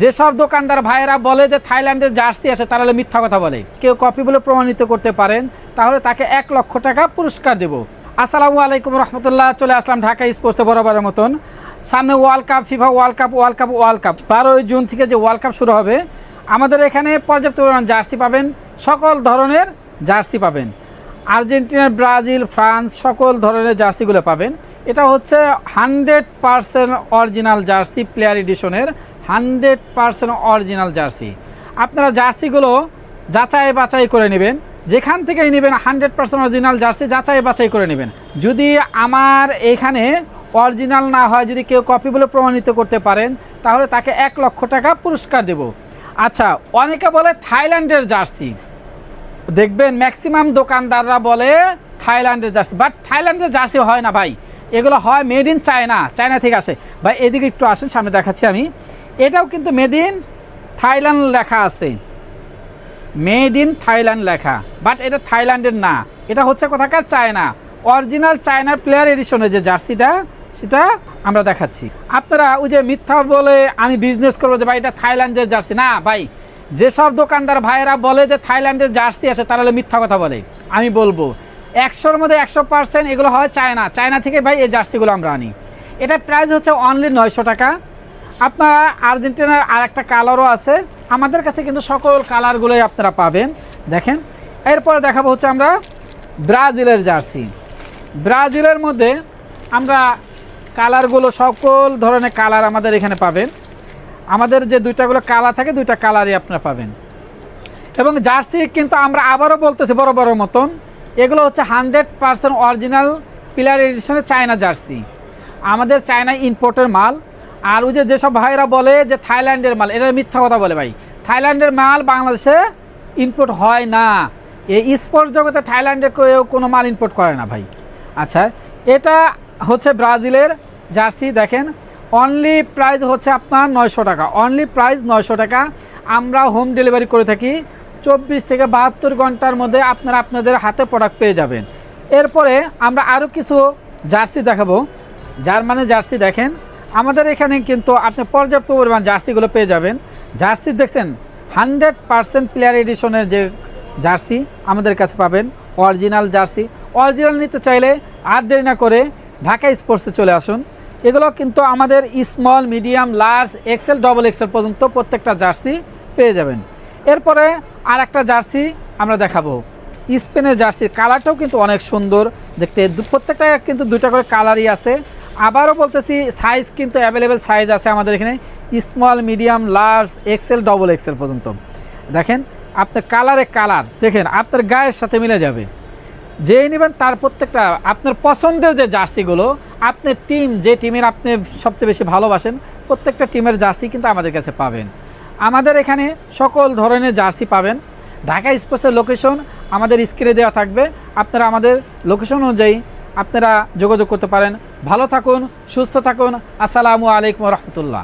যেসব দোকানদার ভাইয়েরা বলে যে থাইল্যান্ডের জার্সি আছে তারা হলে মিথ্যা কথা বলে। কেউ কপি বলে প্রমাণিত করতে পারেন তাহলে তাকে 1 লক্ষ টাকা পুরস্কার দেব। আসসালামু আলাইকুম রহমতুল্লাহ। চলে আসলাম ঢাকা স্পোর্টসে বরাবরের মতন। সামনে world cup, FIFA world cup 12ই জুন থেকে যে ওয়ার্ল্ড কাপ শুরু হবে, আমাদের এখানে পর্যাপ্ত পরিমাণ জার্সি পাবেন, সকল ধরনের জার্সি পাবেন। আর্জেন্টিনা, ব্রাজিল, ফ্রান্স সকল ধরনের জার্সিগুলো পাবেন। এটা হচ্ছে 100% অরিজিনাল জার্সি, প্লেয়ার এডিশনের 100% অরিজিনাল জার্সি। আপনারা জার্সিগুলো যাচাই বাছাই করে নেবেন, যেখান থেকেই নেবেন 100% অরিজিনাল জার্সি যাচাই বাছাই করে নেবেন। যদি আমার এখানে অরিজিনাল না হয়, যদি কেউ কপি বলে প্রমাণিত করতে পারেন তাহলে তাকে 1 লক্ষ টাকা পুরস্কার দেব। আচ্ছা, অনেকে বলে থাইল্যান্ডের জার্সি, দেখবেন ম্যাক্সিমাম দোকানদাররা বলে থাইল্যান্ডের জার্সি, বাট থাইল্যান্ডের জার্সি হয় না ভাই, এগুলো হয় মেড ইন চায়না, চায়না থেকে আসে ভাই। এদিকে একটু আসেন, সামনে দেখাচ্ছি আমি। এটাও কিন্তু মেড ইন থাইল্যান্ড লেখা আছে, মেড ইন থাইল্যান্ড লেখা, বাট এটা থাইল্যান্ডের না, এটা হচ্ছে কোথাকার চায়না। অরিজিনাল চায়নার প্লেয়ার এডিশনের যে জার্সিটা সেটা আমরা দেখাচ্ছি। আপনারা ওই যে মিথ্যা বলে আমি বিজনেস করবো যে ভাই এটা থাইল্যান্ডের জার্সি, না ভাই। যেসব দোকানদার ভাইয়েরা বলে যে থাইল্যান্ডের জার্সি আছে তারা হলে মিথ্যা কথা বলে। আমি বলবো 100-র মধ্যে 100% এগুলো হয় চায়না থেকে ভাই এই জার্সিগুলো আমরা আনি। এটা প্রাইস হচ্ছে অনলি 900 টাকা। আপনারা আর্জেন্টিনার আর একটা কালারও আছে, আমাদের কাছে কিন্তু সকল কালারগুলোই আপনারা পাবেন। দেখেন, এরপরে দেখাবো হচ্ছে আমরা ব্রাজিলের জার্সি। ব্রাজিলের মধ্যে আমরা কালারগুলো সকল ধরনের কালার আমাদের এখানে পাবেন। আমাদের যে দুইটাগুলো কালার থাকে, দুইটা কালারই আপনারা পাবেন। এবং জার্সি কিন্তু আমরা আবারও বলতেছি বড় মতন, এগুলো হচ্ছে 100% অরিজিনাল প্লেয়ার এডিশনের চায়না জার্সি, আমাদের চায়না ইম্পোর্টের মাল। আর ওই যেসব ভাইরা বলে যে থাইল্যান্ডের মাল, এটা মিথ্যা কথা বলে ভাই। থাইল্যান্ডের মাল বাংলাদেশে ইম্পোর্ট হয় না, এই স্পোর্টস জগতে থাইল্যান্ডের কেউ কোনো মাল ইম্পোর্ট করে না ভাই। আচ্ছা, এটা হচ্ছে ব্রাজিলের জার্সি। দেখেন, অনলি প্রাইস হচ্ছে আপনার 900 টাকা, অনলি প্রাইস 900 টাকা। আমরা হোম ডেলিভারি করে থাকি, 24 থেকে 72 ঘন্টার মধ্যে আপনারা আপনাদের হাতে প্রোডাক্ট পেয়ে যাবেন। এরপরে আমরা আরও কিছু জার্সি দেখাবো, জার্মানির জার্সি। দেখেন, আমাদের এখানে কিন্তু আপনি পর্যাপ্ত পরিমাণ জার্সিগুলো পেয়ে যাবেন। জার্সি দেখছেন 100% প্লেয়ার এডিশনের যে জার্সি আমাদের কাছে পাবেন, অরিজিনাল জার্সি। অরিজিনাল নিতে চাইলে আর দেরি না করে ঢাকা স্পোর্টসে চলে আসুন। এগুলো কিন্তু আমাদের small, medium, large, XL, double XL পর্যন্ত প্রত্যেকটা জার্সি পেয়ে যাবেন। এরপরে আর একটা জার্সি আমরা দেখাবো, স্পেনের জার্সির কালারটাও কিন্তু অনেক সুন্দর দেখতে। প্রত্যেকটা কিন্তু দুইটা করে কালারই আছে। আবারও বলতেছি, সাইজ কিন্তু অ্যাভেলেবেল সাইজ আছে আমাদের এখানে, small, medium, large, XL, double XL পর্যন্ত। দেখেন, আপনার কালার দেখেন আপনার গায়ের সাথে মিলে যাবে। যেই নেবেন তার প্রত্যেকটা আপনার পছন্দের যে জার্সিগুলো, আপনার টিম যে টিমের আপনি সবচেয়ে বেশি ভালোবাসেন, প্রত্যেকটা টিমের জার্সি কিন্তু আমাদের কাছে পাবেন। আমাদের এখানে সকল ধরনের জার্সি পাবেন। ঢাকা স্পোর্টসের লোকেশন আমাদের স্ক্রিনে দেওয়া থাকবে, আপনারা আমাদের লোকেশন অনুযায়ী আপনারা যোগাযোগ করতে পারেন। ভালো থাকুন, সুস্থ থাকুন। আসসালামু আলাইকুম রহমতুল্লাহ।